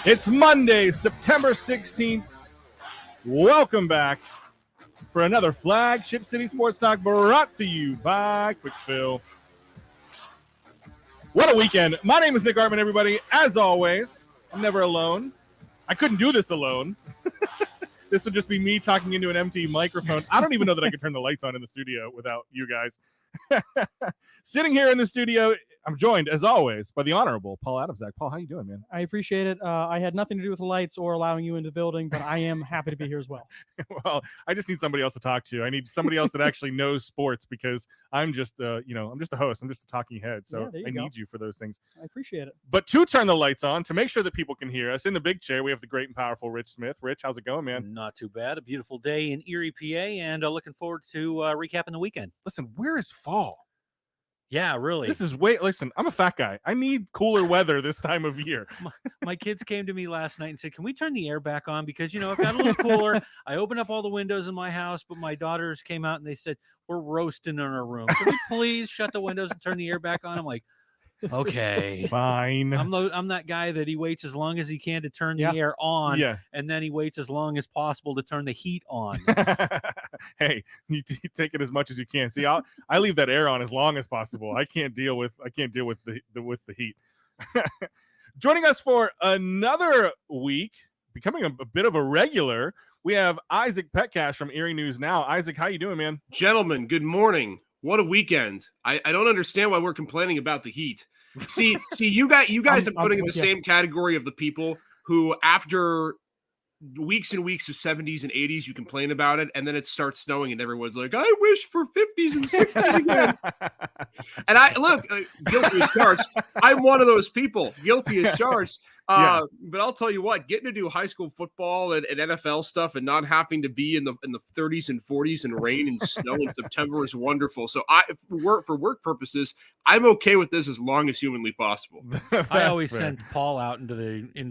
It's Monday, September 16th. Welcome back for another Flagship City Sports Talk brought to you by Quickfill. What a weekend. My name is Nick Artman, everybody. As always, I'm never alone. I couldn't do this alone. This would just be me talking into an empty microphone. I don't even know that I could turn the lights on in the studio without you guys. Sitting here in the studio, I'm joined, as always, by the Honorable Paul Adamczak. Paul, how you doing, man? I appreciate it. I had nothing to do with the lights or allowing you into the building, but I am happy to be here as well. Well, I just need somebody else to talk to. I need somebody else that actually knows sports because I'm just, I'm just a host. I'm just a talking head. So I need you for those things. I appreciate it. But to turn the lights on, to make sure that people can hear us, in the big chair, we have the great and powerful Rich Smith. Rich, how's it going, man? Not too bad. A beautiful day in Erie, PA, and looking forward to recapping the weekend. Listen, where is fall? Yeah, really. Listen, I'm a fat guy. I need cooler weather this time of year. My kids came to me last night and said, can we turn the air back on? Because, it got a little cooler. I opened up all the windows in my house, but my daughters came out and they said, we're roasting in our room. Can we please shut the windows and turn the air back on? I'm like, okay, fine. I'm that guy that he waits as long as he can to turn the air on, and then he waits as long as possible to turn the heat on. Hey, you take it as much as you can. See, I leave that air on as long as possible. I can't deal with the heat. Joining us for another week, becoming a bit of a regular, we have Isaac Petcash from Erie News Now. Isaac, how you doing, man? Gentlemen, good morning. What a weekend. I don't understand why we're complaining about the heat. See, you guys are putting in the same category of the people who, after weeks and weeks of 70s and 80s, you complain about it, and then it starts snowing, and everyone's like, I wish for 50s and 60s again. And guilty as charged. I'm one of those people, guilty as charged. But I'll tell you what, getting to do high school football and NFL stuff and not having to be in the 30s and 40s and rain and snow in September is wonderful. So for work purposes, I'm okay with this as long as humanly possible. I always sent Paul out into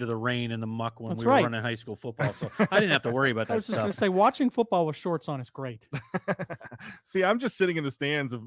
the rain and the muck when we were running high school football, so I didn't have to worry about that. I was just going to say, watching football with shorts on is great. See, I'm just sitting in the stands of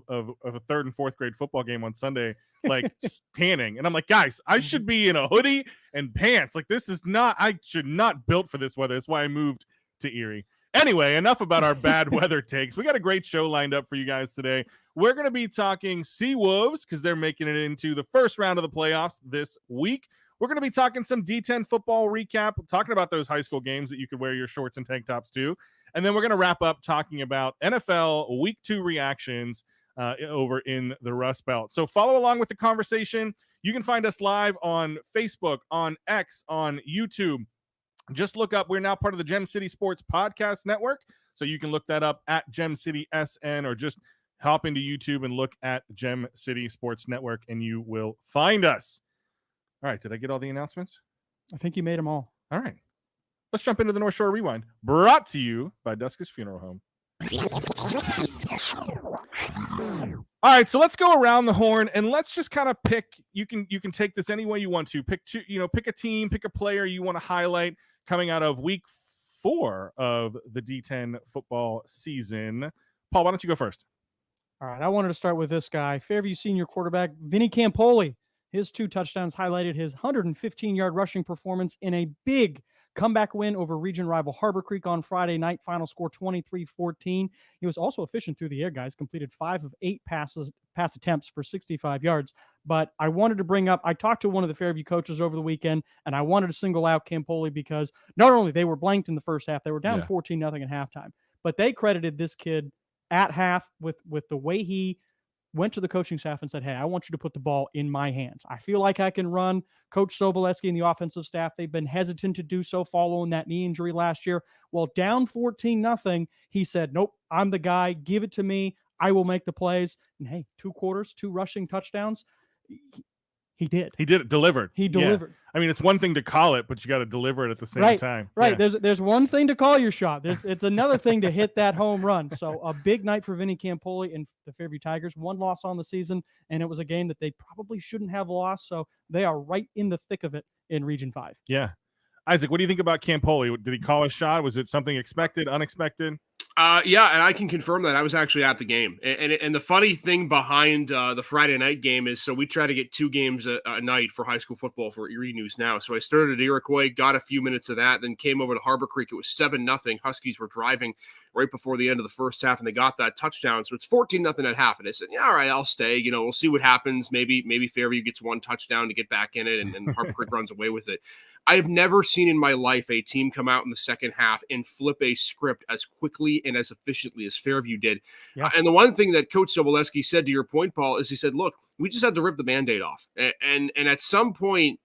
a third and fourth grade football game on Sunday, like tanning, and I'm like, guys, I should be in a hoodie and pants. Like, I should not built for this weather. That's why I moved to Erie. Anyway, enough about our bad weather takes. We got a great show lined up for you guys today. We're going to be talking Seawolves because they're making it into the first round of the playoffs this week. We're going to be talking some D10 football recap, talking about those high school games that you could wear your shorts and tank tops to. And then we're going to wrap up talking about NFL Week 2 reactions over in the Rust Belt. So follow along with the conversation. You can find us live on Facebook, on X, on YouTube. Just look up, we're now part of the Gem City Sports Podcast Network. So you can look that up at Gem City SN, or just hop into YouTube and look at Gem City Sports Network and you will find us. All right, did I get all the announcements? I think you made them all. All right. Let's jump into the North Shore Rewind, brought to you by Duska's Funeral Home. All right, so let's go around the horn and let's just kind of pick. You can take this any way you want to. Pick a team, pick a player you want to highlight coming out of week 4 of the D10 football season. Paul, why don't you go first? All right, I wanted to start with this guy, Fairview senior quarterback Vinny Campoli. His 2 touchdowns highlighted his 115-yard rushing performance in a big comeback win over region rival Harbor Creek on Friday night. Final score 23-14. He was also efficient through the air, guys. Completed 5 of 8 pass attempts for 65 yards. But I wanted to bring up, I talked to one of the Fairview coaches over the weekend, and I wanted to single out Campoli because not only they were blanked in the first half, they were down 14-0 at halftime, but they credited this kid at half with the way he went to the coaching staff and said, hey, I want you to put the ball in my hands. I feel like I can run. Coach Soboleski and the offensive staff, they've been hesitant to do so following that knee injury last year. Well, down 14-0, he said, nope, I'm the guy. Give it to me. I will make the plays. And hey, 2 quarters, 2 rushing touchdowns. He did. He did it. Delivered. He delivered. Yeah. I mean, it's one thing to call it, but you got to deliver it at the same time. Right. Yeah. There's one thing to call your shot. It's another thing to hit that home run. So a big night for Vinny Campoli and the Fairview Tigers. 1 loss on the season, and it was a game that they probably shouldn't have lost. So they are right in the thick of it in Region 5. Yeah. Isaac, what do you think about Campoli? Did he call a shot? Was it something expected, unexpected? Yeah, and I can confirm that. I was actually at the game. And the funny thing behind the Friday night game is, so we try to get 2 games a night for high school football for Erie News Now. So I started at Iroquois, got a few minutes of that, then came over to Harbor Creek. It was 7-0. Huskies were driving right before the end of the first half, and they got that touchdown. So it's 14-0 at half. And I said, yeah, all right, I'll stay. We'll see what happens. Maybe Fairview gets 1 touchdown to get back in it, and Harbor Creek runs away with it. I have never seen in my life a team come out in the second half and flip a script as quickly and as efficiently as Fairview did. Yeah. And the one thing that Coach Soboleski said, to your point, Paul, is he said, look, we just had to rip the Band-Aid off. And at some point,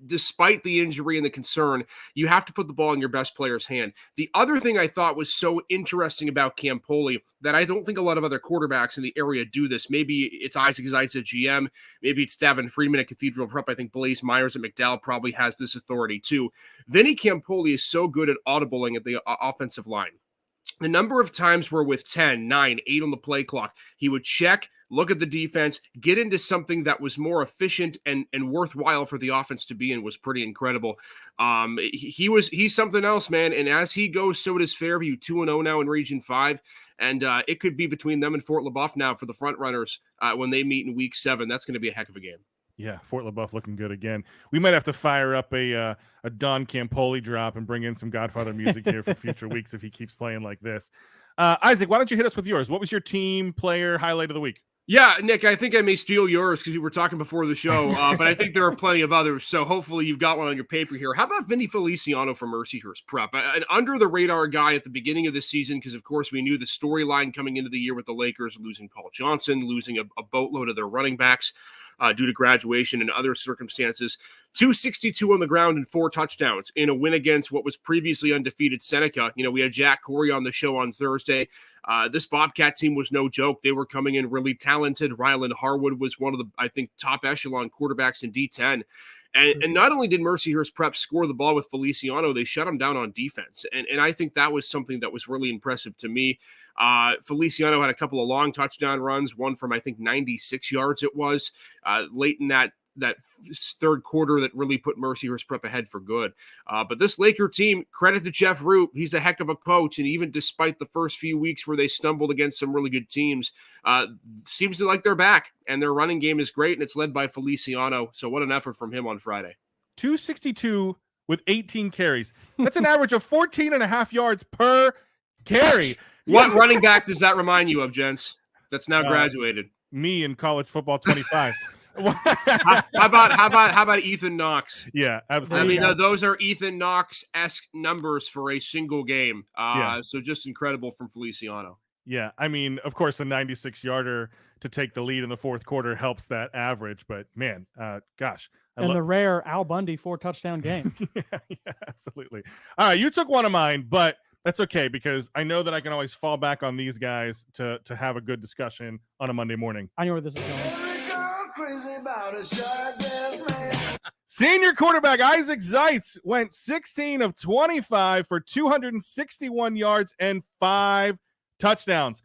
despite the injury and the concern, you have to put the ball in your best player's hand. The other thing I thought was so interesting about Campoli that I don't think a lot of other quarterbacks in the area do this. Maybe it's Isaac Zeitz at GM. Maybe it's Davin Friedman at Cathedral Prep. I think Blaze Myers at McDowell probably has this authority too. Vinny Campoli is so good at audibling at the offensive line. The number of times where with 10, 9, 8 on the play clock, he would check, look at the defense, get into something that was more efficient and worthwhile for the offense to be in was pretty incredible. He's something else, man. And as he goes, so does Fairview, 2-0 now in Region 5. And it could be between them and Fort LaBeouf now for the front runners when they meet in Week 7. That's going to be a heck of a game. Yeah, Fort LaBeouf looking good again. We might have to fire up a Don Campoli drop and bring in some Godfather music here for future weeks if he keeps playing like this. Isaac, why don't you hit us with yours? What was your team player highlight of the week? Yeah, Nick, I think I may steal yours because we were talking before the show, but I think there are plenty of others, so hopefully you've got one on your paper here. How about Vinny Feliciano from Mercyhurst Prep? An under-the-radar guy at the beginning of the season because, of course, we knew the storyline coming into the year with the Lakers, losing Paul Johnson, losing a boatload of their running backs due to graduation and other circumstances. 262 on the ground and 4 touchdowns in a win against what was previously undefeated Seneca. We had Jack Corey on the show on Thursday. This Bobcat team was no joke. They were coming in really talented. Ryland Harwood was one of the, I think, top echelon quarterbacks in D10. And not only did Mercyhurst Prep score the ball with Feliciano, they shut him down on defense. And I think that was something that was really impressive to me. Feliciano had a couple of long touchdown runs, one from, I think, 96 yards it was, late in that third quarter that really put Mercyhurst Prep ahead for good. But this Laker team, credit to Jeff Root. He's a heck of a coach. And even despite the first few weeks where they stumbled against some really good teams, seems like they're back. And their running game is great, and it's led by Feliciano. So what an effort from him on Friday. 262 with 18 carries. That's an average of 14.5 yards per carry. What running back does that remind you of, gents? That's now graduated. Me in college football 25. how about Ethan Knox? Yeah, absolutely. I mean, those are Ethan Knox-esque numbers for a single game. So just incredible from Feliciano. Yeah, I mean, of course, a 96-yarder to take the lead in the fourth quarter helps that average, but man, gosh. The rare Al Bundy 4-touchdown game. yeah, absolutely. All right, you took one of mine, but that's okay because I know that I can always fall back on these guys to have a good discussion on a Monday morning. I know where this is going. Senior quarterback Isaac Zeitz went 16 of 25 for 261 yards and 5 touchdowns.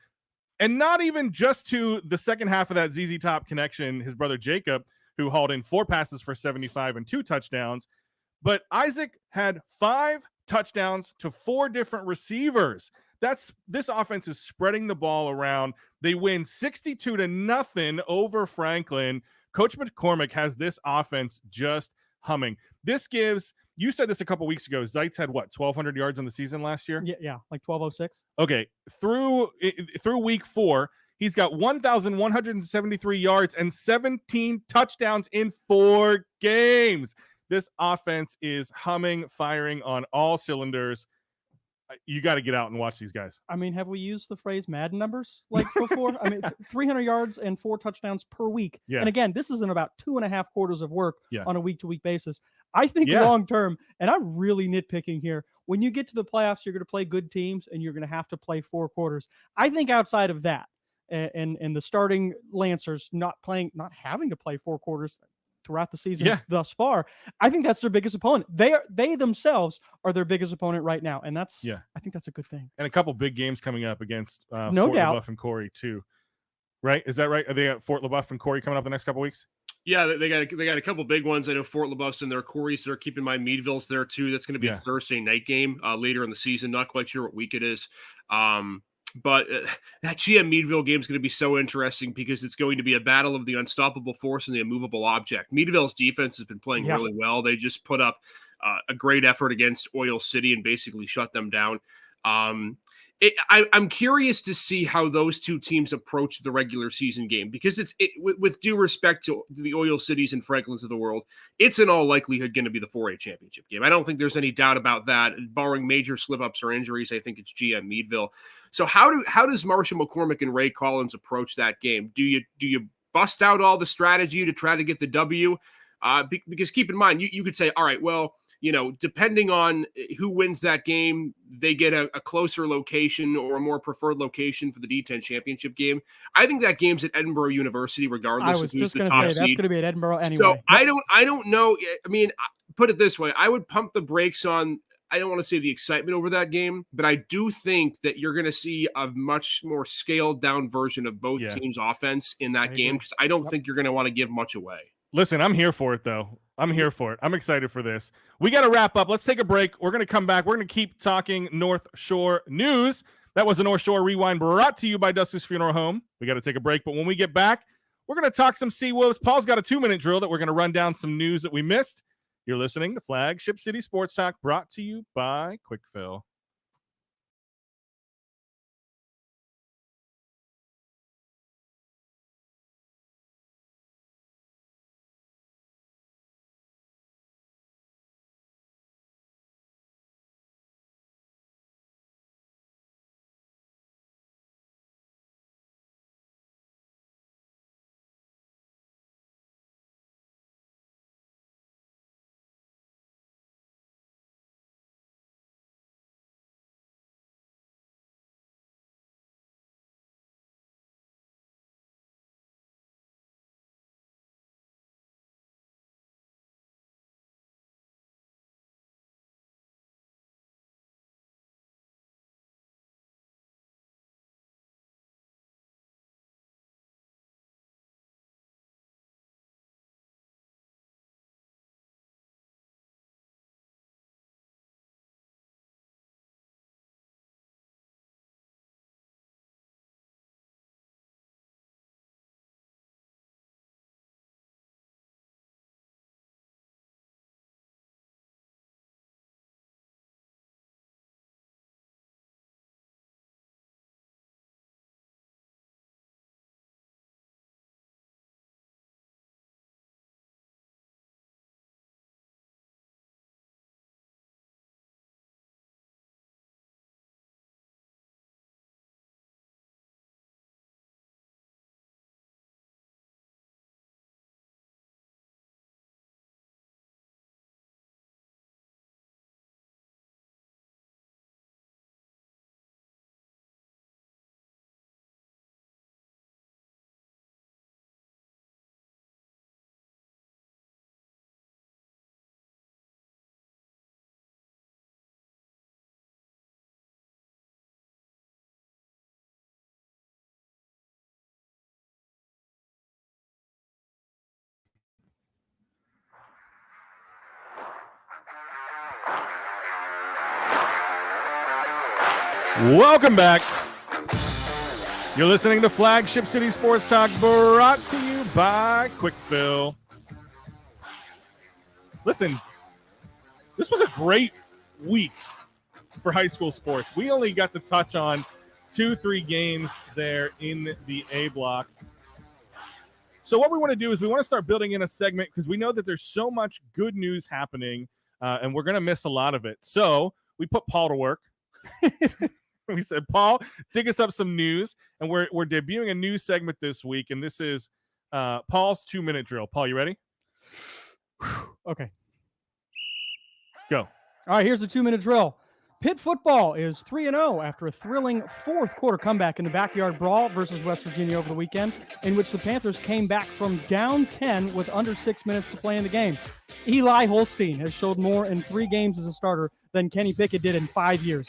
And not even just to the second half of that ZZ Top connection, his brother Jacob, who hauled in 4 passes for 75 and 2 touchdowns, but Isaac had 5 touchdowns to 4 different receivers. This offense is spreading the ball around. They win 62-0 over Franklin. Coach McCormick has this offense just humming. This gives, you said this a couple weeks ago, Zeitz had what, 1,200 yards on the season last year? Yeah, like 1,206. Okay, through week 4, he's got 1,173 yards and 17 touchdowns in 4 games. This offense is humming, firing on all cylinders. You got to get out and watch these guys. I mean, have we used the phrase Madden numbers like before? I mean, 300 yards and 4 touchdowns per week. Yeah. And again, this is in about 2.5 quarters of work on a week-to-week basis. I think long-term, and I'm really nitpicking here, when you get to the playoffs, you're going to play good teams and you're going to have to play 4 quarters. I think outside of that, and the starting Lancers not having to play 4 quarters throughout the season thus far, I think that's their biggest opponent. They themselves are their biggest opponent right now, and I think that's a good thing. And a couple big games coming up against no Fort doubt. LaBeouf and Corey too, right? Is that right? Are they at Fort LaBeouf and Corey coming up the next couple weeks? Yeah, they got a couple big ones. I know Fort LaBeouf's in there. Corey's there. Keep in mind Meadville's there too. That's going to be a Thursday night game later in the season. Not quite sure what week it is. But that GM Meadville game is going to be so interesting because it's going to be a battle of the unstoppable force and the immovable object. Meadville's defense has been playing really well. They just put up a great effort against Oil City and basically shut them down. I'm curious to see how those two teams approach the regular season game because with due respect to the Oil Cities and Franklins of the world, it's in all likelihood going to be the 4A championship game. I don't think there's any doubt about that. Barring major slip-ups or injuries, I think it's GM Meadville. So how does Marshall McCormick and Ray Collins approach that game? Do you bust out all the strategy to try to get the W? Because keep in mind, you could say, all right, well, depending on who wins that game, they get a closer location or a more preferred location for the D10 championship game. I think that game's at Edinburgh University, regardless. I was of who's just going to say that's going to be at Edinburgh anyway. So I don't know. I mean, put it this way: I would pump the brakes on. I don't want to say the excitement over that game, but I do think that you're going to see a much more scaled down version of both teams' offense in that game because I don't think you're going to want to give much away. Listen, I'm here for it, though. I'm here for it. I'm excited for this. We got to wrap up. Let's take a break. We're going to come back. We're going to keep talking North Shore news. That was a North Shore Rewind brought to you by Dustin's Funeral Home. We got to take a break, but when we get back, we're going to talk some Seawolves. Paul's got a 2-minute drill that we're going to run down some news that we missed. You're listening to Flagship City Sports Talk, brought to you by Quick Fill. Welcome back. You're listening to Flagship City Sports Talk, brought to you by Quick Fill. Listen, this was a great week for high school sports. We only got to touch on 2-3 games there in the A block. So what we want to do is we want to start building in a segment because we know that there's so much good news happening, and we're going to miss a lot of it. So we put Paul to work. We said, Paul, dig us up some news, and we're debuting a new segment this week, and this is Paul's 2-minute drill. Paul, you ready? Okay. Go. All right, here's the 2-minute drill. Pitt football is 3-0 after a thrilling fourth quarter comeback in the backyard brawl versus West Virginia over the weekend, in which the Panthers came back from down 10 with under 6 minutes to play in the game. Eli Holstein has showed more in 3 games as a starter than Kenny Pickett did in 5 years.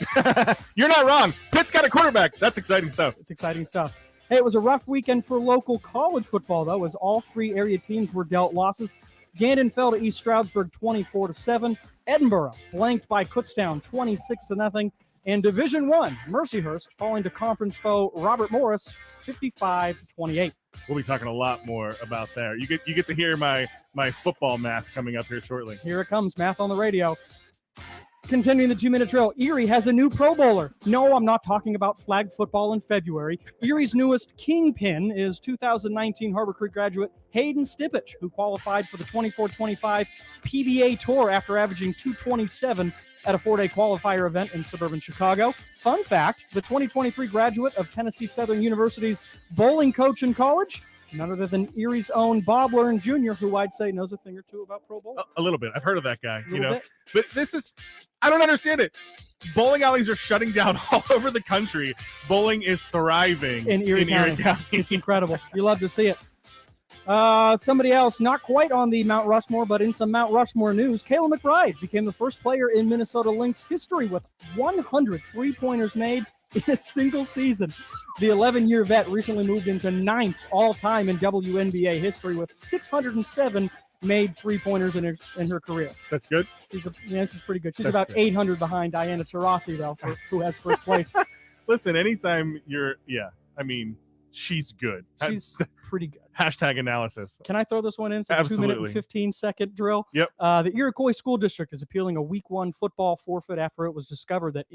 You're not wrong. Pitt's got a quarterback. That's exciting stuff. It's exciting stuff. Hey, it was a rough weekend for local college football, though, as all 3 area teams were dealt losses. Gandon fell to East Stroudsburg 24-7. Edinburgh blanked by Kutztown 26-0. And Division I, Mercyhurst falling to conference foe Robert Morris 55-28. We'll be talking a lot more about that. You get to hear my football math coming up here shortly. Here it comes, math on the radio. Continuing the 2-minute drill, Erie has a new Pro Bowler. No, I'm not talking about flag football in February. Erie's newest kingpin is 2019 Harbor Creek graduate Hayden Stipich, who qualified for the 24-25 PBA Tour after averaging 227 at a 4-day qualifier event in suburban Chicago. Fun fact, the 2023 graduate of Tennessee Southern University's bowling coach in college, none other than Erie's own Bob Learn Jr., who I'd say knows a thing or two about pro bowling. A little bit. I've heard of that guy, Bit. But this is, I don't understand it. Bowling alleys are shutting down all over the country. Bowling is thriving in Erie County. It's incredible. You love to see it. Somebody else, not quite on the Mount Rushmore, but in some Mount Rushmore news, Kayla McBride became the first player in Minnesota Lynx history with 100 three-pointers made in a single season. The 11-year vet recently moved into 9th all-time in WNBA history with 607 made three-pointers in her career. That's good. This is pretty good. She's That's about good. 800 behind Diana Taurasi, though, who has first place. Listen, anytime she's good. She's pretty good. Hashtag analysis. Can I throw this one in? It's a Absolutely. 2-minute and 15-second drill. Yep. The Iroquois School District is appealing a Week 1 football forfeit after it was discovered that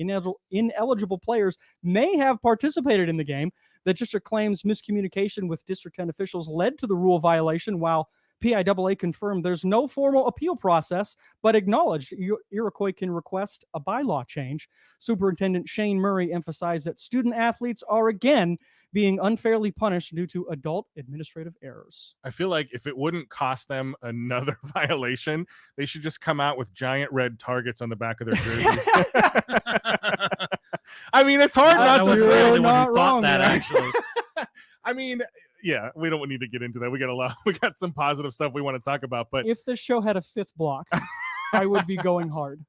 ineligible players may have participated in the game. The district claims miscommunication with District 10 officials led to the rule violation, while PIAA confirmed there's no formal appeal process, but acknowledged Iroquois can request a bylaw change. Superintendent Shane Murray emphasized that student athletes are again being unfairly punished due to adult administrative errors. I feel like if it wouldn't cost them another violation, they should just come out with giant red targets on the back of their jerseys. I mean, it's hard not I to was You're the say. only one not who thought wrong, that, man. actually. I mean, yeah, we don't need to get into that. We got some positive stuff we want to talk about, but If this show had a 5th block, I would be going hard.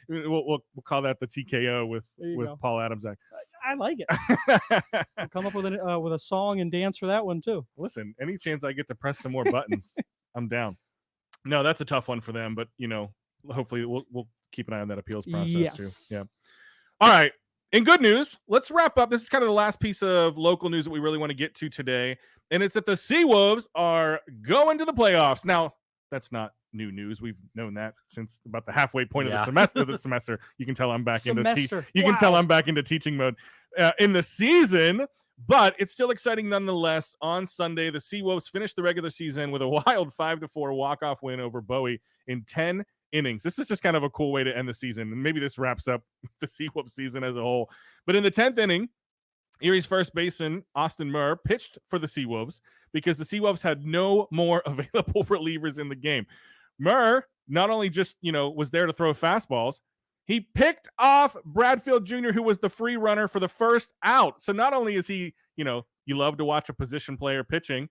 we'll call that the TKO with There you go. Paul Adams. I like it. I'll come up with a song and dance for that one too. Listen, any chance I get to press some more buttons, I'm down. No, that's a tough one for them, but hopefully we'll keep an eye on that appeals process Yes. too. Yeah. All right. In good news, let's wrap up. This is kind of the last piece of local news that we really want to get to today, and it's that the Seawolves are going to the playoffs. Now, that's not new news. We've known that since about the halfway point of the semester. You can tell I'm back into teaching mode in the season, but it's still exciting nonetheless. On Sunday, the Seawolves finished the regular season with a wild 5-4 walk-off win over Bowie in 10 innings. This is just kind of a cool way to end the season, and maybe this wraps up the Seawolves season as a whole. But in the 10th inning, Erie's first baseman, Austin Murr, pitched for the Seawolves because the Seawolves had no more available relievers in the game. Murr not only just, was there to throw fastballs, he picked off Bradfield Jr., who was the free runner for the first out. So not only is he, you love to watch a position player pitching,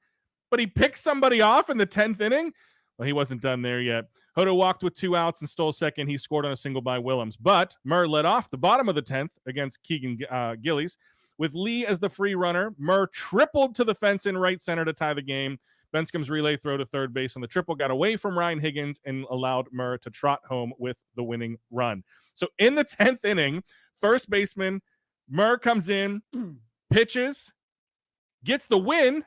but he picked somebody off in the 10th inning. Well, he wasn't done there yet. Hodo walked with 2 outs and stole second. He scored on a single by Willems. But Murr led off the bottom of the 10th against Keegan Gillies. With Lee as the free runner, Murr tripled to the fence in right center to tie the game. Benscom's relay throw to third base on the triple got away from Ryan Higgins and allowed Murr to trot home with the winning run. So in the 10th inning, first baseman Murr comes in, pitches, gets the win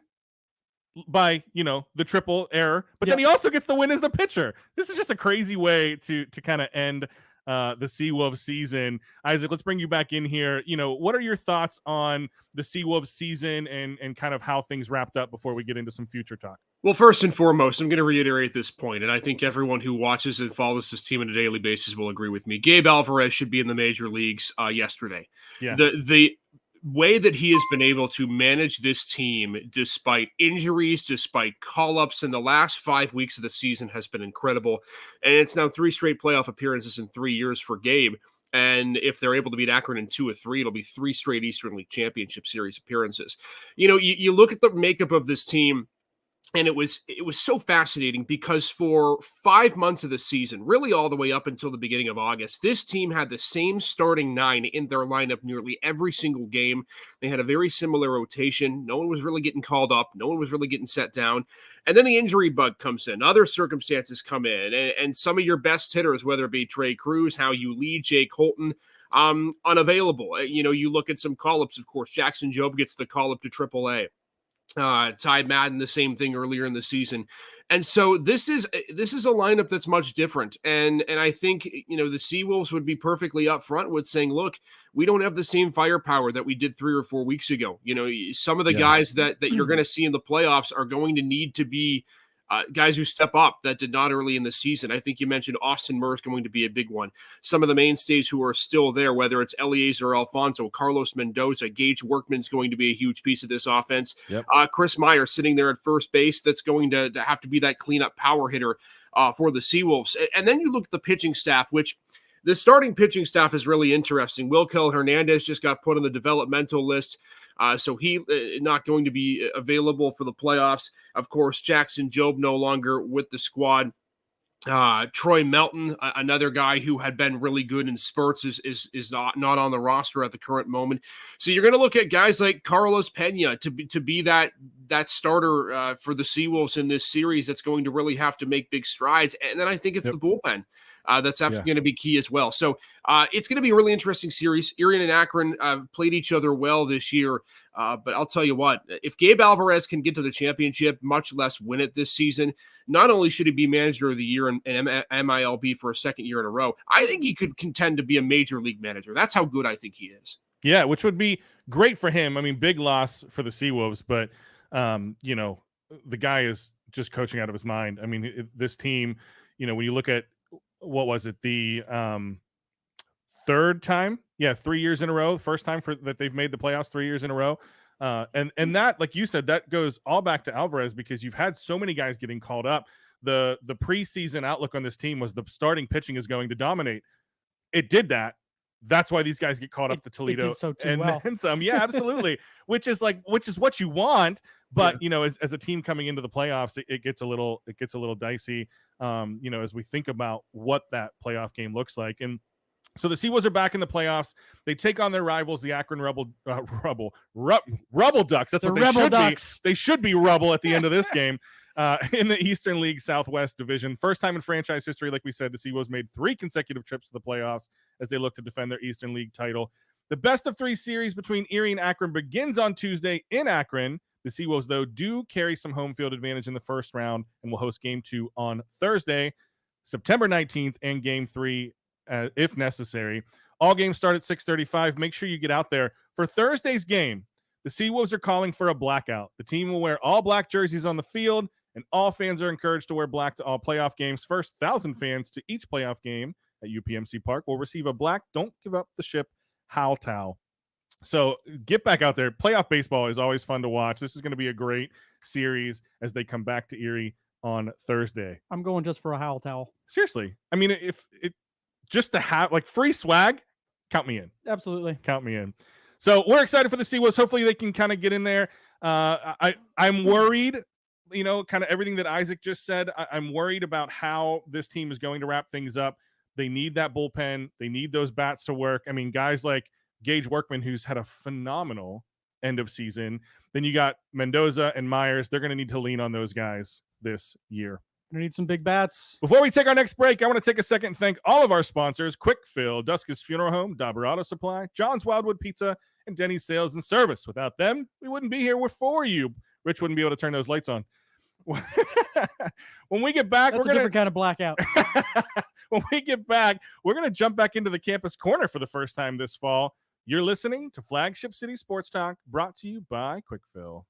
by, the triple error, but then he also gets the win as the pitcher. This is just a crazy way to kind of end the Seawolves season. Isaac, let's bring you back in here. What are your thoughts on the Seawolves season and kind of how things wrapped up before we get into some future talk? Well, first and foremost, I'm going to reiterate this point, and I think everyone who watches and follows this team on a daily basis will agree with me. Gabe Alvarez should be in the major leagues yesterday. Yeah. The way that he has been able to manage this team despite injuries, despite call-ups in the last 5 weeks of the season has been incredible. And it's now 3 straight playoff appearances in 3 years for Gabe. And if they're able to beat Akron in 2 or 3, it'll be 3 straight Eastern League Championship Series appearances. You look at the makeup of this team, and it was so fascinating because for 5 months of the season, really all the way up until the beginning of August, this team had the same starting 9 in their lineup nearly every single game. They had a very similar rotation. No one was really getting called up. No one was really getting set down. And then the injury bug comes in. Other circumstances come in. And some of your best hitters, whether it be Trey Cruz, how you lead Jake Holton, unavailable. You look at some call-ups, of course. Jackson Jobe gets the call-up to AAA. Ty Madden, the same thing earlier in the season. And so this is a lineup that's much different. And I think, the Seawolves would be perfectly upfront with saying, look, we don't have the same firepower that we did 3 or 4 weeks ago. Some of the guys that you're going to see in the playoffs are going to need to be guys who step up that did not early in the season. I think you mentioned Austin Murr is going to be a big one. Some of the mainstays who are still there, whether it's Eliezer or Alfonso, Carlos Mendoza, Gage Workman's going to be a huge piece of this offense. Yep. Chris Meyer sitting there at first base, that's going to have to be that cleanup power hitter for the Seawolves. And then you look at the pitching staff, which the starting pitching staff is really interesting. Wilkel Hernandez just got put on the developmental list. So he not going to be available for the playoffs. Of course, Jackson Jobe no longer with the squad. Troy Melton, another guy who had been really good in spurts, is not on the roster at the current moment. So you're going to look at guys like Carlos Pena to be that starter for the Seawolves in this series that's going to really have to make big strides. And then I think it's the bullpen. That's going to be key as well. So it's going to be a really interesting series. Erie and Akron played each other well this year. But I'll tell you what, if Gabe Alvarez can get to the championship, much less win it this season, not only should he be manager of the year in MILB for a second year in a row, I think he could contend to be a major league manager. That's how good I think he is. Yeah, which would be great for him. I mean, big loss for the Seawolves, but, the guy is just coaching out of his mind. I mean, this team, when you look at, what was it? The third time? Yeah, 3 years in a row. First time that they've made the playoffs 3 years in a row. And that, like you said, that goes all back to Alvarez because you've had so many guys getting called up. The preseason outlook on this team was the starting pitching is going to dominate. It did that. That's why these guys get caught up to Toledo. It did so too and well. then some. Yeah, absolutely. which is what you want. But as a team coming into the playoffs, it gets a little dicey. As we think about what that playoff game looks like. And so the Seawolves are back in the playoffs. They take on their rivals, the Akron RubberDucks. That's what they should be. They should be Rubble at the end of this game in the Eastern League Southwest Division. First time in franchise history, like we said, the Seawolves made 3 consecutive trips to the playoffs as they look to defend their Eastern League title. The best of 3 series between Erie and Akron begins on Tuesday in Akron. The Seawolves, though, do carry some home field advantage in the first round and will host Game 2 on Thursday, September 19th, and Game 3 if necessary. All games start at 6:35. Make sure you get out there. For Thursday's game, the Seawolves are calling for a blackout. The team will wear all black jerseys on the field, and all fans are encouraged to wear black to all playoff games. First 1,000 fans to each playoff game at UPMC Park will receive a black Don't Give Up the Ship Howl towel. So get back out there. Playoff baseball is always fun to watch. This is going to be a great series as they come back to Erie on Thursday. I'm going just for a howl towel. Seriously. I mean, if it just to have like free swag, count me in. Absolutely. Count me in. So we're excited for the Seawolves. Hopefully they can kind of get in there. I'm worried, kind of everything that Isaac just said. I'm worried about how this team is going to wrap things up. They need that bullpen. They need those bats to work. I mean, guys like Gage Workman, who's had a phenomenal end of season. Then you got Mendoza and Myers. They're going to need to lean on those guys this year. Gonna need some big bats. Before we take our next break, I want to take a second and thank all of our sponsors: Quick Fill, Duska's Funeral Home, Dauber Auto Supply, John's Wildwood Pizza, and Denny's Sales and Service. Without them, we wouldn't be here. We're for you. Rich wouldn't be able to turn those lights on. When we get back, That's a different kind of blackout. When we get back, we're going to jump back into the campus corner for the first time this fall. You're listening to Flagship City Sports Talk, brought to you by Quick Fill.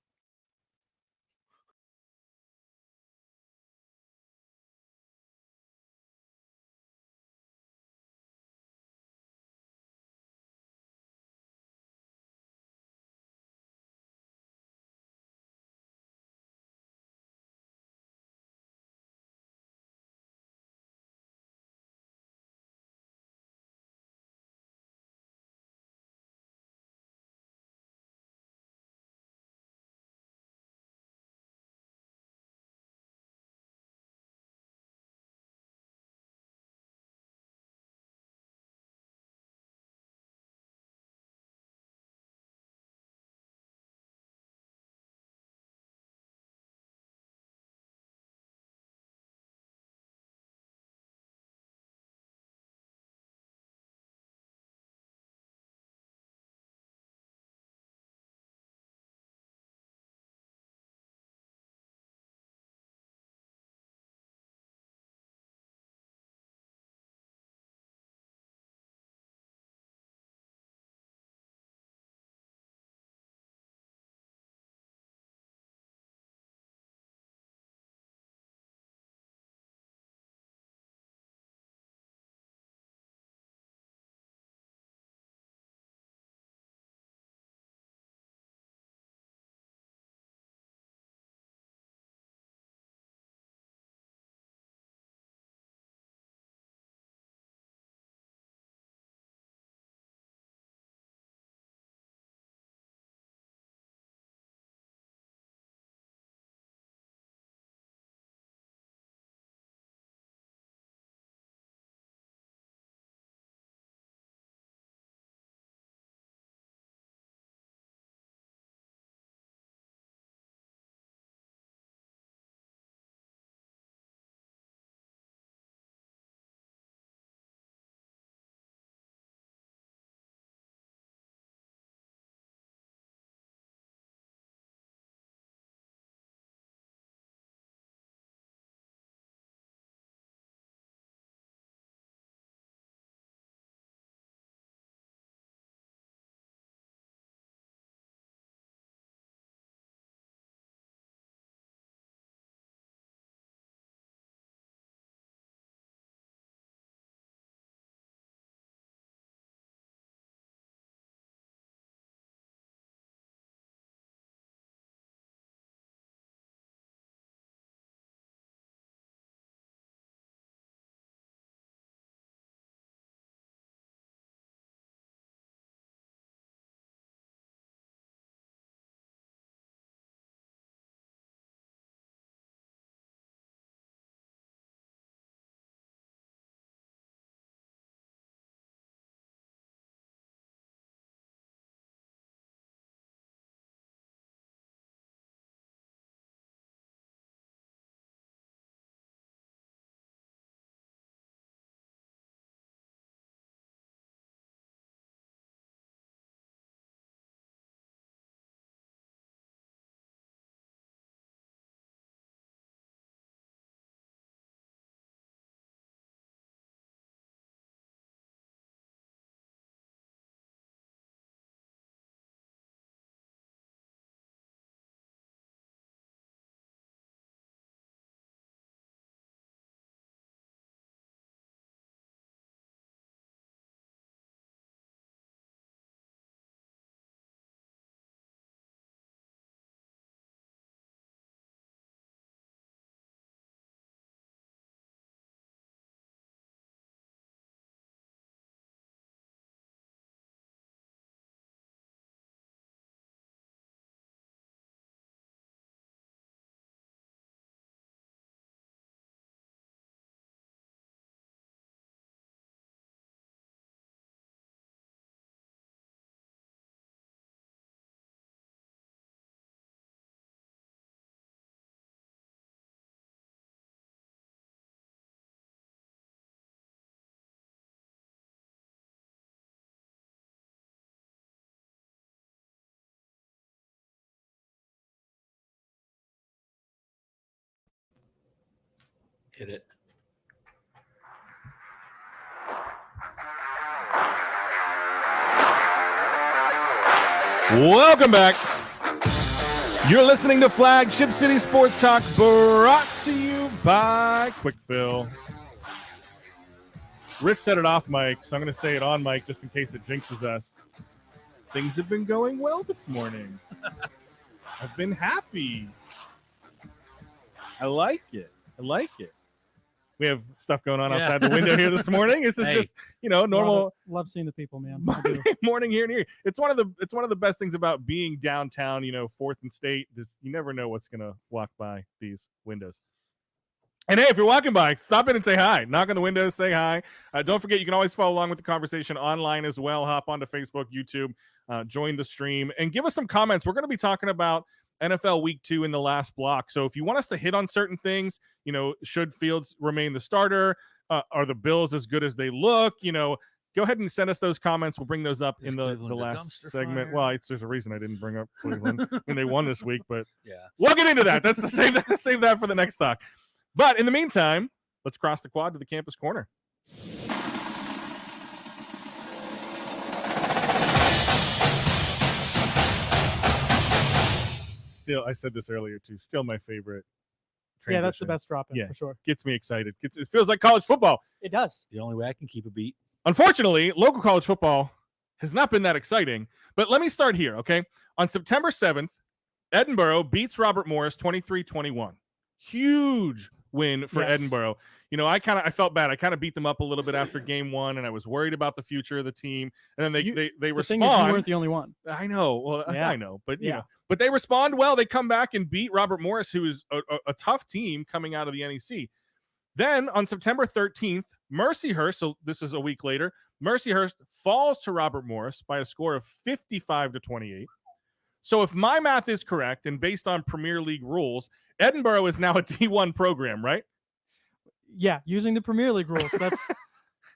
Hit it. Welcome back. You're listening to Flagship City Sports Talk, brought to you by Quick Fill. Rich set it off, Mike, so I'm going to say it on Mike just in case it jinxes us. Things have been going well this morning. I've been happy. I like it. We have stuff going on outside the window here this morning. This is just, normal. Love seeing the people, man. Monday morning here and here. It's one of the best things about being downtown, 4th and State. You never know what's going to walk by these windows. And hey, if you're walking by, stop in and say hi. Knock on the window, say hi. Don't forget, you can always follow along with the conversation online as well. Hop onto Facebook, YouTube, join the stream, and give us some comments. We're going to be talking about NFL Week 2 in the last block. So if you want us to hit on certain things, should Fields remain the starter? Are the Bills as good as they look? Go ahead and send us those comments. We'll bring those up in the last segment. Fire? Well, there's a reason I didn't bring up Cleveland when they won this week, but Yeah, we'll get into that. That's save that for the next talk. But in the meantime, let's cross the quad to the campus corner. Still, I said this earlier too, still my favorite transition. Yeah, that's the best drop in for sure. Gets me excited. It feels like college football. It does. the only way I can keep a beat. Unfortunately, local college football has not been that exciting. But let me start here, okay? On September 7th, Edinburgh beats Robert Morris 23-21. Huge win for Edinburgh. I felt bad. I kind of beat them up a little bit after game 1, and I was worried about the future of the team. And then they respond. Thing is, you weren't the only one. I know. Well, yeah. I know, but but they respond well. They come back and beat Robert Morris, who is a tough team coming out of the NEC. Then on September 13th, Mercyhurst, so this is a week later, Mercyhurst falls to Robert Morris by a score of 55-28. So if my math is correct, and based on Premier League rules, Edinburgh is now a D1 program, right? Yeah, using the Premier League rules.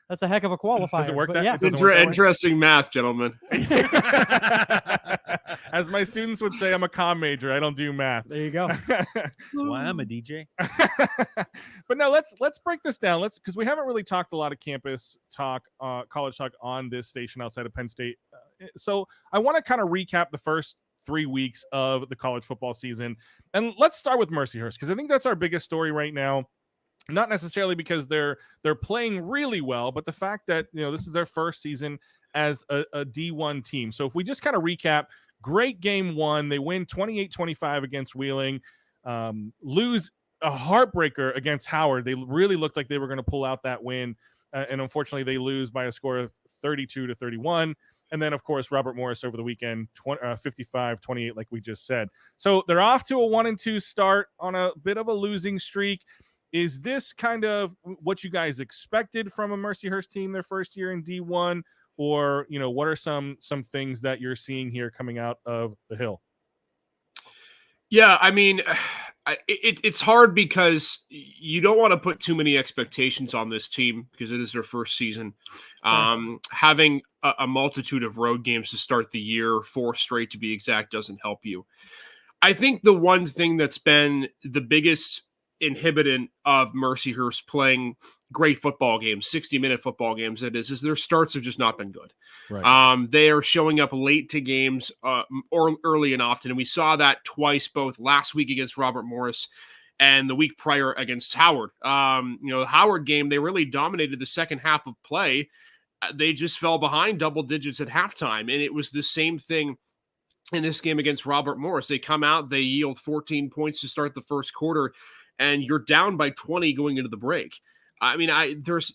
That's a heck of a qualifier. Does it work? Yeah. Interesting math, gentlemen. As my students would say, I'm a comm major. I don't do math. There you go. That's why I'm a DJ. But no, let's break this down. Because we haven't really talked a lot of campus talk, college talk on this station outside of Penn State. So I want to kind of recap the first 3 weeks of the college football season. And let's start with Mercyhurst, because I think that's our biggest story right now. Not necessarily because they're playing really well, but the fact that this is their first season as a D1 team. So if we just kind of recap, great game 1, they win 28-25 against Wheeling, lose a heartbreaker against Howard. They really looked like they were going to pull out that win, and unfortunately they lose by a score of 32-31. And then, of course, Robert Morris over the weekend, 55-28, like we just said. So they're off to a 1-2 start on a bit of a losing streak. Is this kind of what you guys expected from a Mercyhurst team their first year in D1? Or, what are some things that you're seeing here coming out of the Hill? Yeah, I mean, it's hard because you don't want to put too many expectations on this team because it is their first season. Having a multitude of road games to start the year, 4 straight to be exact, doesn't help you. I think the one thing that's been the biggest inhibitant of Mercyhurst playing great football games, 60-minute football games, is their starts have just not been good. Right. They are showing up late to games or early and often, and we saw that twice, both last week against Robert Morris and the week prior against Howard. The Howard game, they really dominated the second half of play. They just fell behind double digits at halftime, and it was the same thing in this game against Robert Morris. They come out, they yield 14 points to start the first quarter, and you're down by 20 going into the break. I mean, there's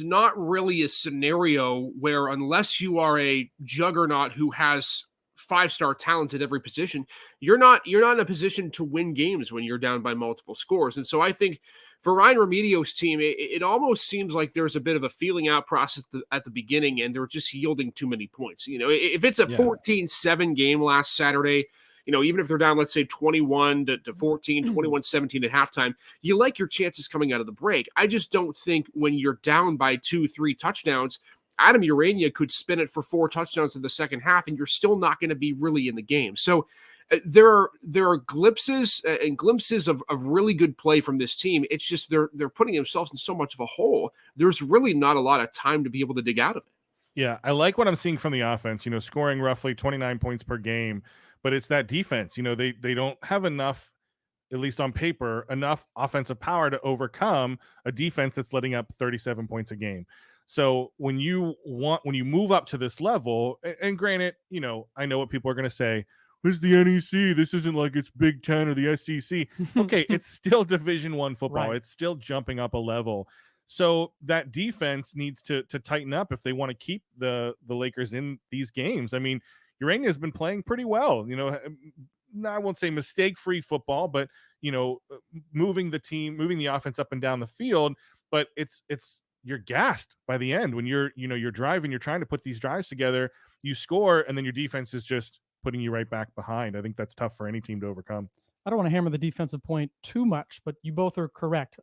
not really a scenario where, unless you are a juggernaut who has 5-star talent at every position, you're not in a position to win games when you're down by multiple scores. And so I think for Ryan Remedio's team, it almost seems like there's a bit of a feeling out process at the beginning, and they're just yielding too many points. If it's a 14-7 game last Saturday, even if they're down, let's say 21-14, 21-17 at halftime, you like your chances coming out of the break. I just don't think when you're down by 2-3 touchdowns, Adam Urania could spin it for 4 touchdowns in the second half, and you're still not going to be really in the game. So there are glimpses and glimpses of really good play from this team. It's just they're putting themselves in so much of a hole. There's really not a lot of time to be able to dig out of it. Yeah, I like what I'm seeing from the offense, scoring roughly 29 points per game, but it's that defense. They don't have enough, at least on paper, enough offensive power to overcome a defense that's letting up 37 points a game. So when you move up to this level, and granted, I know what people are going to say, this is the NEC. This isn't like it's Big Ten or the SEC. Okay, it's still Division I football. Right. It's still jumping up a level. So that defense needs to tighten up if they want to keep the Lakers in these games. I mean, Urania has been playing pretty well. I won't say mistake-free football, but moving the offense up and down the field. But it's you're gassed by the end when you're driving, you're trying to put these drives together, you score, and then your defense is just putting you right back behind. I think that's tough for any team to overcome. I don't want to hammer the defensive point too much, but you both are correct.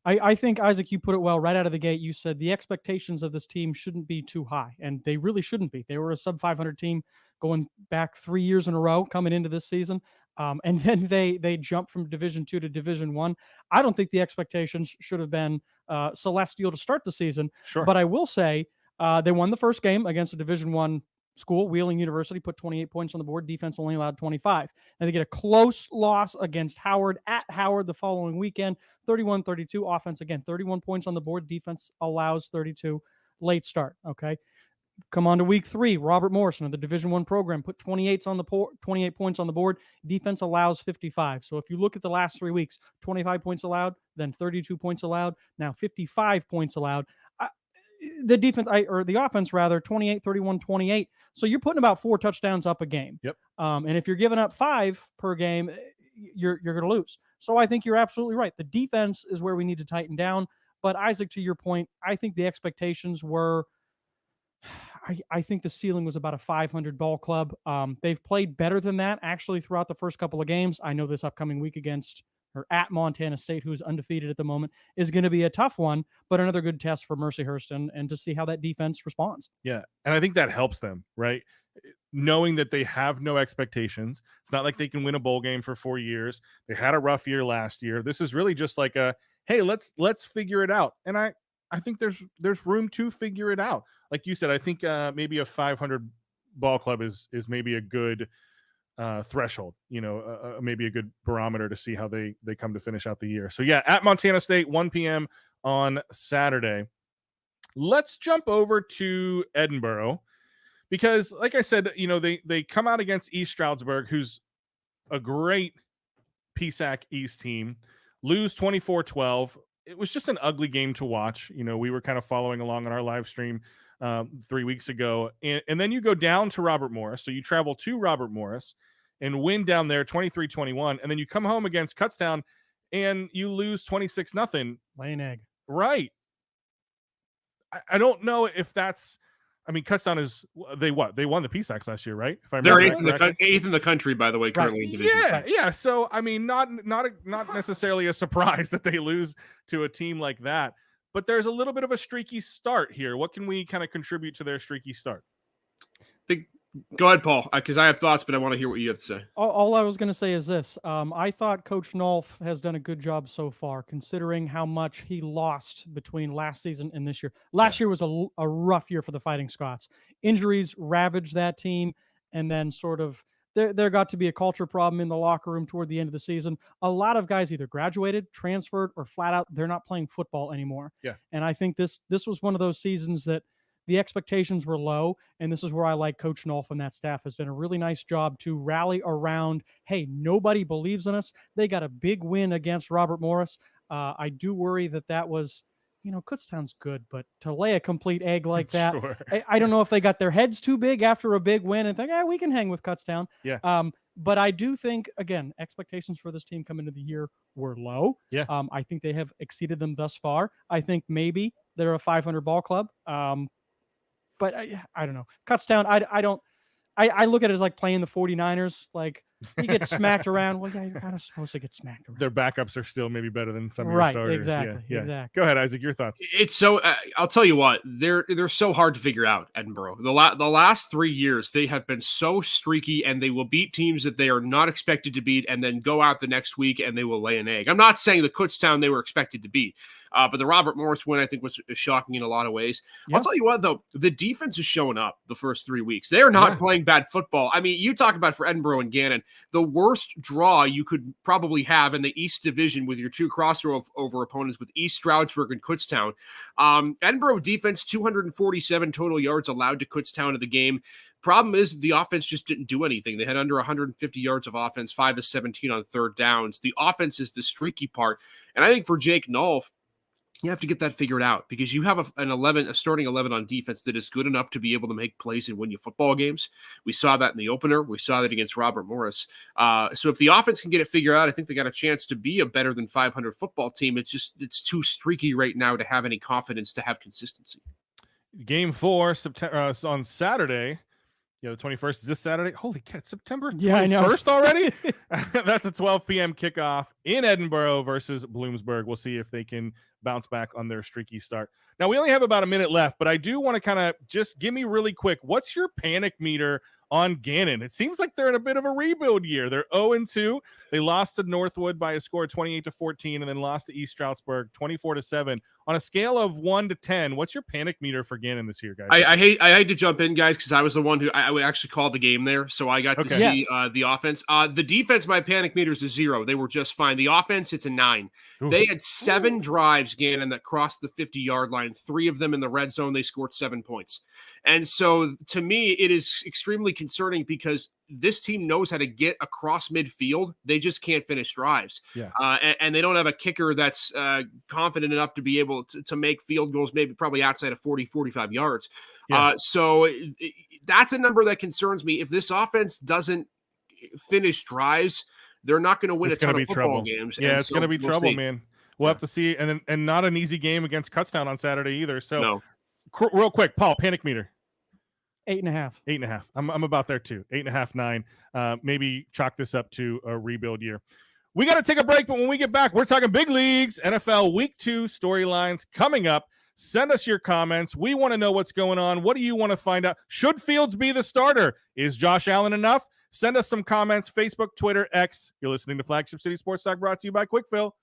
I think, Isaac, you put it well right out of the gate. You said the expectations of this team shouldn't be too high, and they really shouldn't be. They were a sub 500 team going back 3 years in a row coming into this season. And then they jumped from Division II to Division I. I don't think the expectations should have been celestial to start the season. Sure. But I will say they won the first game against a Division I school. Wheeling University put 28 points on the board. Defense only allowed 25. And they get a close loss against Howard at Howard the following weekend, 31-32. Offense, again, 31 points on the board. Defense allows 32. Late start, okay? Come on to week 3. Robert Morrison of the Division I program put 28 points on the board. Defense allows 55. So if you look at the last 3 weeks, 25 points allowed, then 32 points allowed, now 55 points allowed. The defense, or the offense rather, 28, 31, 28. So you're putting about 4 touchdowns up a game. Yep. And if you're giving up 5 per game, you're going to lose. So I think you're absolutely right. The defense is where we need to tighten down. But Isaac, to your point, I think the expectations were, I think the ceiling was about a 500 ball club. They've played better than that actually throughout the first couple of games. I know this upcoming week at Montana State, who is undefeated at the moment, is going to be a tough one, but another good test for Mercyhurst and to see how that defense responds. Yeah, and I think that helps them, right? Knowing that they have no expectations. It's not like they can win a bowl game for 4 years. They had a rough year last year. This is really just like hey, let's figure it out. And I think there's room to figure it out. Like you said, I think maybe a 500 ball club is maybe a good threshold, maybe a good barometer to see how they come to finish out the year. So yeah, at Montana State, 1 p.m. on Saturday. Let's jump over to Edinboro because, like I said, they come out against East Stroudsburg, who's a great PSAC East team, lose 24-12. It was just an ugly game to watch. We were kind of following along on our live stream 3 weeks ago. And then you go down to Robert Morris. So you travel to Robert Morris and win down there 23-21. And then you come home against Kutztown and you lose 26-0. Laying egg. Right. I don't know if that's, Kutztown is, they won the PSACs last year, right? If I They're remember eighth in the country, by the way, currently in division. Yeah. So not necessarily a surprise that they lose to a team like that, but there's a little bit of a streaky start here. What can we kind of contribute to their streaky start? Go ahead, Paul, because I have thoughts, but I want to hear what you have to say. All I was going to say is this. I thought Coach Nolf has done a good job so far, considering how much he lost between last season and this year. Last year was a rough year for the Fighting Scots. Injuries ravaged that team, and then sort of there got to be a culture problem in the locker room toward the end of the season. A lot of guys either graduated, transferred, or flat out they're not playing football anymore. Yeah. And I think this was one of those seasons that the expectations were low, and this is where I like Coach Nolf and that staff has done a really nice job to rally around, hey, nobody believes in us. They got a big win against Robert Morris. I do worry that was, Kutztown's good, but to lay a complete egg like that, Sure. I don't know if they got their heads too big after a big win and think, we can hang with Kutztown. Yeah. But I do think, again, expectations for this team coming into the year were low. Yeah. I think they have exceeded them thus far. I think maybe they're a 500 ball club. But I don't know. Kutztown, I look at it as like playing the 49ers. Like you get smacked around. Well, yeah, you're kind of supposed to get smacked around. Their backups are still maybe better than some of your Right, starters. exactly, Yeah. exactly. Go ahead, Isaac. Your thoughts? It's so. I'll tell you what, they're so hard to figure out. Edinburgh. The last 3 years, they have been so streaky, and they will beat teams that they are not expected to beat, and then go out the next week and they will lay an egg. I'm not saying the Kutztown they were expected to beat, but the Robert Morris win I think was shocking in a lot of ways. Yeah. I'll tell you what though, the defense is showing up the first 3 weeks. They are not playing bad football. I mean, you talk about for Edinburgh and Gannon, the worst draw you could probably have in the East Division with your two crossover opponents with East Stroudsburg and Kutztown. Edinburgh defense, 247 total yards allowed to Kutztown in the game. Problem is the offense just didn't do anything. They had under 150 yards of offense, 5 of 17 on third downs. The offense is the streaky part. And I think for Jake Nolf, you have to get that figured out because you have a starting 11 on defense that is good enough to be able to make plays and win you football games. We saw that in the opener. We saw that against Robert Morris. So if the offense can get it figured out, I think they got a chance to be a better than 500 football team. It's too streaky right now to have any confidence to have consistency. Game 4 on Saturday. Yeah, the 21st is this Saturday. Holy cat, September 21st already? That's a 12 p.m. kickoff in Edinburgh versus Bloomsburg. We'll see if they can bounce back on their streaky start. Now, we only have about a minute left, but I do want to kind of just give me really quick, what's your panic meter on Gannon? It seems like they're in a bit of a rebuild year. They're 0-2. They lost to Northwood by a score of 28-14 and then lost to East Stroudsburg 24-7. On a scale of 1 to 10, what's your panic meter for Gannon this year, guys? I hate to jump in, guys, because I was the one who I actually called the game there, so I got to see the offense. The defense, my panic meter is a 0. They were just fine. The offense, it's a 9. Ooh. They had 7 drives, Gannon, that crossed the 50-yard line. 3 of them in the red zone. They scored 7 points. And so, to me, it is extremely concerning because this team knows how to get across midfield. They just can't finish drives. Yeah. And they don't have a kicker that's confident enough to be able to make field goals, probably outside of 40, 45 yards. Yeah. So that's a number that concerns me. If this offense doesn't finish drives, they're not going to win a ton of football games. Yeah, it's going to be trouble, man. We'll have to see. And not an easy game against Kutztown on Saturday either. So real quick, Paul, panic meter. 8.5. 8.5. I'm about there too. 8.5, 9. Maybe chalk this up to a rebuild year. We got to take a break, but when we get back, we're talking big leagues, NFL Week 2 storylines coming up. Send us your comments. We want to know what's going on. What do you want to find out? Should Fields be the starter? Is Josh Allen enough? Send us some comments. Facebook, Twitter, X. You're listening to Flagship City Sports Talk, brought to you by Quick Fill.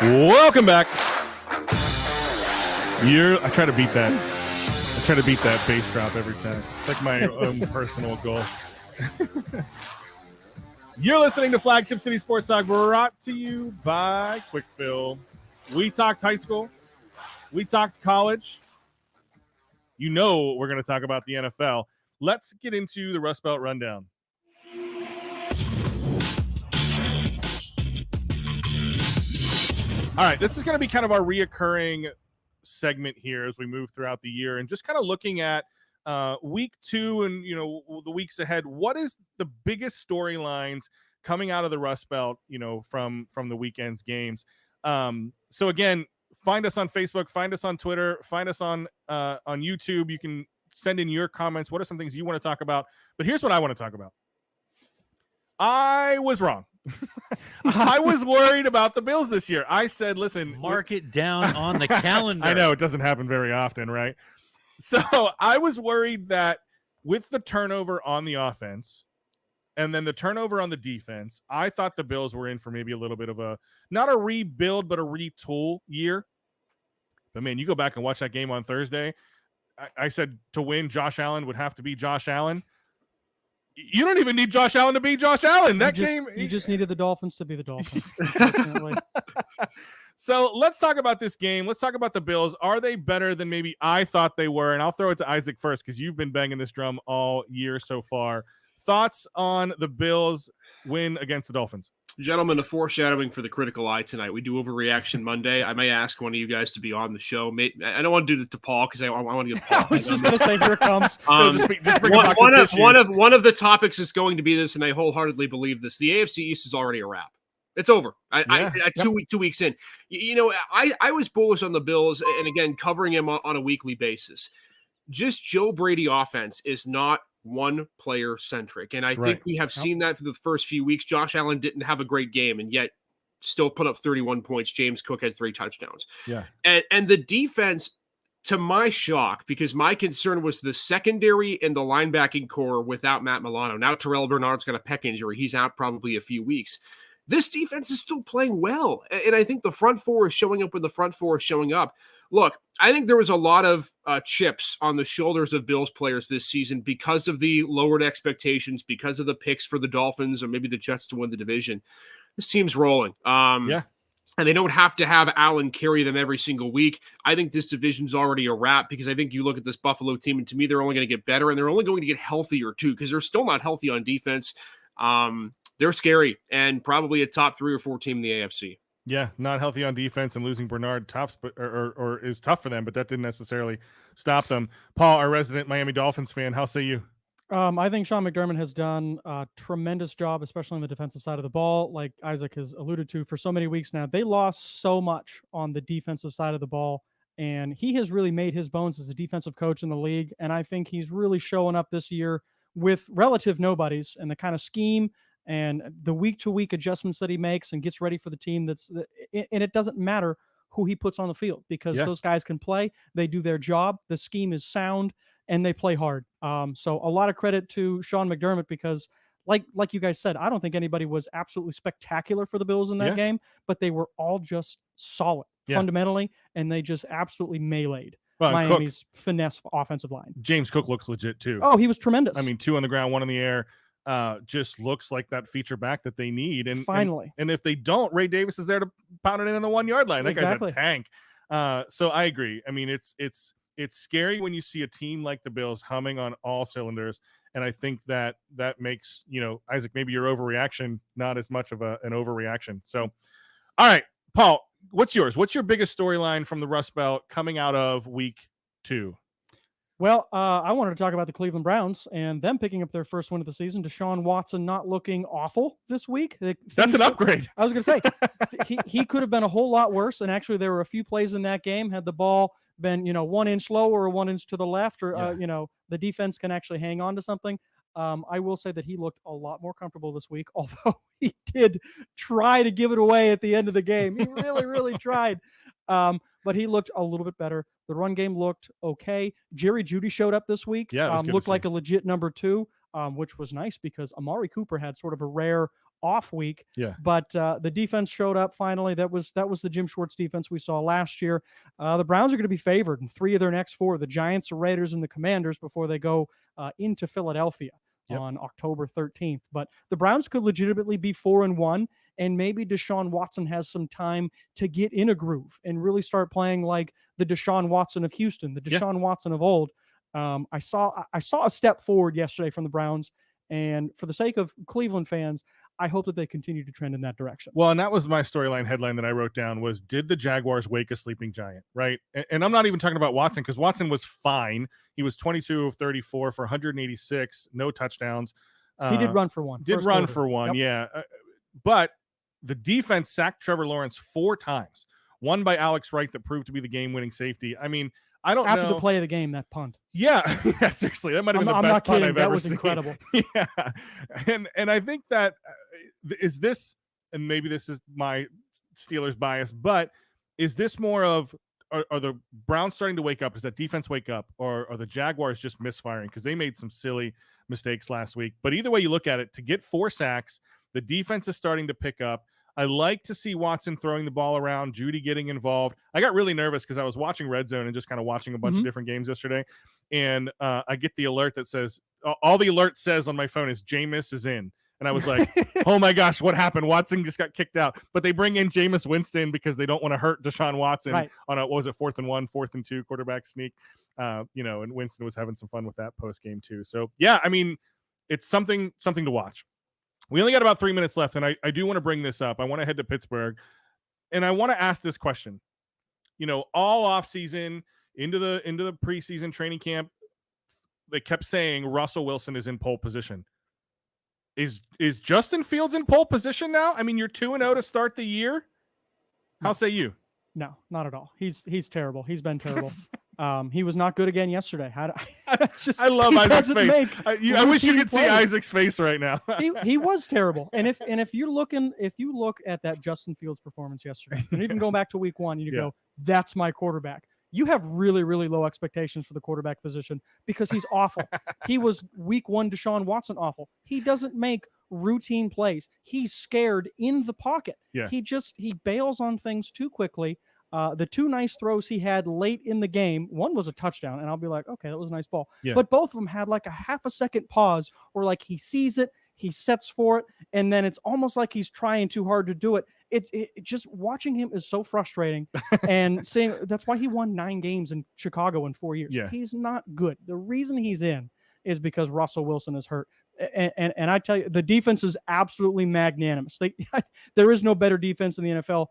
Welcome back. I try to beat that. I try to beat that bass drop every time. It's like my own personal goal. You're listening to Flagship City Sports Talk, brought to you by Quick Fill. We talked high school. We talked college. You know we're going to talk about the NFL. Let's get into the Rust Belt rundown. All right, this is going to be kind of our reoccurring segment here as we move throughout the year and just kind of looking at week 2 and, the weeks ahead. What is the biggest storylines coming out of the Rust Belt, from the weekend's games? So again, find us on Facebook, find us on Twitter, find us on YouTube. You can send in your comments. What are some things you want to talk about? But here's what I want to talk about. I was wrong. I was worried about the Bills this year. I said, listen, mark it down on the calendar. I know it doesn't happen very often, right? So I was worried that with the turnover on the offense and then the turnover on the defense, I thought the Bills were in for maybe a little bit of not a rebuild, but a retool year. But man, you go back and watch that game on Thursday. I said to win, Josh Allen would have to be Josh Allen. You don't even need Josh Allen to be Josh Allen. You just needed the Dolphins to be the Dolphins. Unfortunately. So let's talk about this game. Let's talk about the Bills. Are they better than maybe I thought they were? And I'll throw it to Isaac first because you've been banging this drum all year so far. Thoughts on the Bills win against the Dolphins? Gentlemen, a foreshadowing for the critical eye tonight. We do Overreaction Monday. I may ask one of you guys to be on the show. I don't want to do it to Paul because I want to get Paul. I was just going to say, here it comes. Just bring one of the topics is going to be this, and I wholeheartedly believe this. The AFC East is already a wrap. It's over. Two weeks in. I was bullish on the Bills, and again, covering him on a weekly basis. Just Joe Brady offense is not one player centric. And I think we have seen that for the first few weeks. Josh Allen didn't have a great game and yet still put up 31 points. James Cook had 3 touchdowns. Yeah. And the defense, to my shock, because my concern was the secondary and the linebacking core without Matt Milano. Now Terrell Bernard's got a pec injury. He's out probably a few weeks. This defense is still playing well. And I think the front four is showing up when the front four is showing up. Look, I think there was a lot of chips on the shoulders of Bills players this season because of the lowered expectations, because of the picks for the Dolphins or maybe the Jets to win the division. This team's rolling. And they don't have to have Allen carry them every single week. I think this division's already a wrap because I think you look at this Buffalo team, and to me, they're only going to get better, and they're only going to get healthier too because they're still not healthy on defense. They're scary and probably a top 3 or 4 team in the AFC. Yeah, not healthy on defense and losing Bernard tops, or is tough for them, but that didn't necessarily stop them. Paul, our resident Miami Dolphins fan, how say you? I think Sean McDermott has done a tremendous job, especially on the defensive side of the ball. Like Isaac has alluded to for so many weeks now, they lost so much on the defensive side of the ball, and he has really made his bones as a defensive coach in the league. And I think he's really showing up this year with relative nobodies and the kind of scheme and the week-to-week adjustments that he makes and gets ready for the team. And it doesn't matter who he puts on the field because those guys can play. They do their job. The scheme is sound and they play hard. So a lot of credit to Sean McDermott because like you guys said, I don't think anybody was absolutely spectacular for the Bills in that game, but they were all just solid fundamentally, and they just absolutely meleeed Miami's finesse offensive line. James Cook looks legit too. Oh, he was tremendous. I mean, 2 on the ground, 1 in the air. Just looks like that feature back that they need. And finally, and if they don't, Ray Davis is there to pound it in on the 1 yard line. That guy's a tank. So I agree. I mean, it's scary when you see a team like the Bills humming on all cylinders. And I think that makes, Isaac, maybe your overreaction, not as much of an overreaction. So, all right, Paul, what's yours? What's your biggest storyline from the Rust Belt coming out of week 2? Well, I wanted to talk about the Cleveland Browns and them picking up their first win of the season. Deshaun Watson not looking awful this week. That's an upgrade. I was going to say, he could have been a whole lot worse. And actually, there were a few plays in that game. Had the ball been, 1 inch lower or 1 inch to the left, or, the defense can actually hang on to something. I will say that he looked a lot more comfortable this week, although he did try to give it away at the end of the game. He really, really tried. But he looked a little bit better. The run game looked okay. Jerry Jeudy showed up this week. Yeah, it was good to looked see. like a legit number 2, which was nice because Amari Cooper had sort of a rare off week. Yeah. But the defense showed up finally. That was the Jim Schwartz defense we saw last year. The Browns are going to be favored in 3 of their next 4, the Giants, the Raiders, and the Commanders, before they go into Philadelphia on October 13th. But the Browns could legitimately be 4-1, and maybe Deshaun Watson has some time to get in a groove and really start playing like the Deshaun Watson of Houston, the Deshaun Watson of old. I saw a step forward yesterday from the Browns, and for the sake of Cleveland fans, I hope that they continue to trend in that direction. Well, and that was my storyline headline that I wrote down was, did the Jaguars wake a sleeping giant, right? And I'm not even talking about Watson, because Watson was fine. He was 22 of 34 for 186, no touchdowns. He did run for one. Yeah. But the defense sacked Trevor Lawrence 4 times, one by Alex Wright that proved to be the game-winning safety. I mean, I don't know. After the play of the game, that punt. Yeah, seriously, that might have been the best punt I've ever seen. That was incredible. Yeah, and I think that is this, and maybe this is my Steelers bias, but is this more of, are the Browns starting to wake up? Is that defense wake up, or are the Jaguars just misfiring? Because they made some silly mistakes last week. But either way you look at it, to get 4 sacks, the defense is starting to pick up. I like to see Watson throwing the ball around, Jeudy getting involved. I got really nervous because I was watching Red Zone and just kind of watching a bunch of different games yesterday. And I get the alert that says, all the alert says on my phone is Jameis is in. And I was like, oh my gosh, what happened? Watson just got kicked out. But they bring in Jameis Winston because they don't want to hurt Deshaun Watson on a, what was it, 4th and 1, 4th and 2 quarterback sneak. And Winston was having some fun with that post game too. So yeah, I mean, it's something to watch. We only got about 3 minutes left, and I do want to bring this up. I want to head to Pittsburgh, and I want to ask this question. All offseason, into the preseason training camp, they kept saying Russell Wilson is in pole position. Is Justin Fields in pole position now? I mean, you're 2-0 to start the year. How say you? No, not at all. He's terrible. He's been terrible. He was not good again yesterday. I love Isaac's face. I wish you could see Isaac's face right now. he was terrible. And if you look at that Justin Fields performance yesterday, and even going back to week 1, you go, that's my quarterback. You have really, really low expectations for the quarterback position because he's awful. He was week 1 Deshaun Watson awful. He doesn't make routine plays. He's scared in the pocket. Yeah. He bails on things too quickly. The 2 nice throws he had late in the game, one was a touchdown, and I'll be like, okay, that was a nice ball. Yeah. But both of them had like a half a second pause where like he sees it, he sets for it, and then it's almost like he's trying too hard to do it. It just watching him is so frustrating. And saying that's why he won 9 games in Chicago in 4 years. Yeah. He's not good. The reason he's in is because Russell Wilson is hurt. And I tell you, the defense is absolutely magnanimous. There is no better defense in the NFL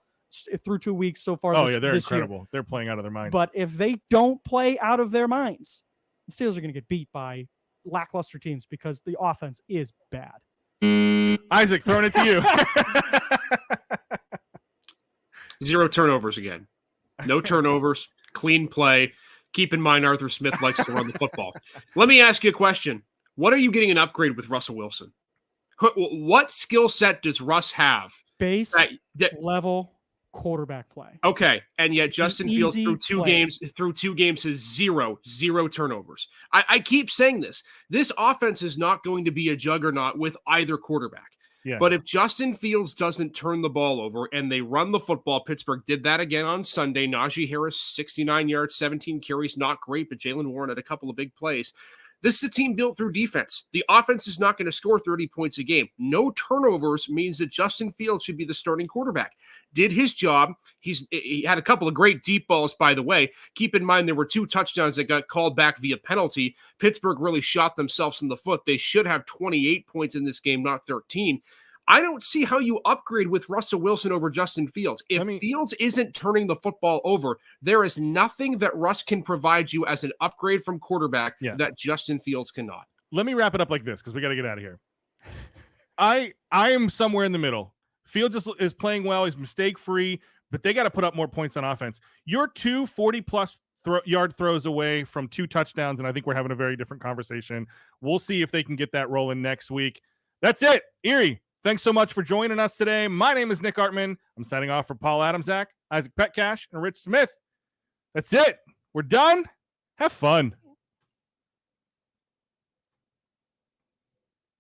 through 2 weeks so far. They're incredible. Year. They're playing out of their minds. But if they don't play out of their minds, the Steelers are going to get beat by lackluster teams because the offense is bad. Isaac, throwing it to you. 0 turnovers again. No turnovers. Clean play. Keep in mind, Arthur Smith likes to run the football. Let me ask you a question. What are you getting an upgrade with Russell Wilson? What skill set does Russ have? Base level quarterback play. Okay, and yet Justin Fields through two games has zero turnovers. I keep saying this. This offense is not going to be a juggernaut with either quarterback. Yeah. But if Justin Fields doesn't turn the ball over and they run the football, Pittsburgh did that again on Sunday. Najee Harris, 69 yards, 17 carries, not great, but Jalen Warren had a couple of big plays. This is a team built through defense. The offense is not going to score 30 points a game. No turnovers means that Justin Fields should be the starting quarterback. Did his job. He had a couple of great deep balls, by the way. Keep in mind there were 2 touchdowns that got called back via penalty. Pittsburgh really shot themselves in the foot. They should have 28 points in this game, not 13. I don't see how you upgrade with Russell Wilson over Justin Fields. If Fields isn't turning the football over, there is nothing that Russ can provide you as an upgrade from quarterback that Justin Fields cannot. Let me wrap it up like this because we got to get out of here. I am somewhere in the middle. Fields is playing well. He's mistake-free, but they got to put up more points on offense. You're 2 40-plus yard throws away from 2 touchdowns, and I think we're having a very different conversation. We'll see if they can get that rolling next week. That's it. Erie. Thanks so much for joining us today. My name is Nick Artman. I'm signing off for Paul Adamzak, Isaac Petcash, and Rich Smith. That's it. We're done. Have fun.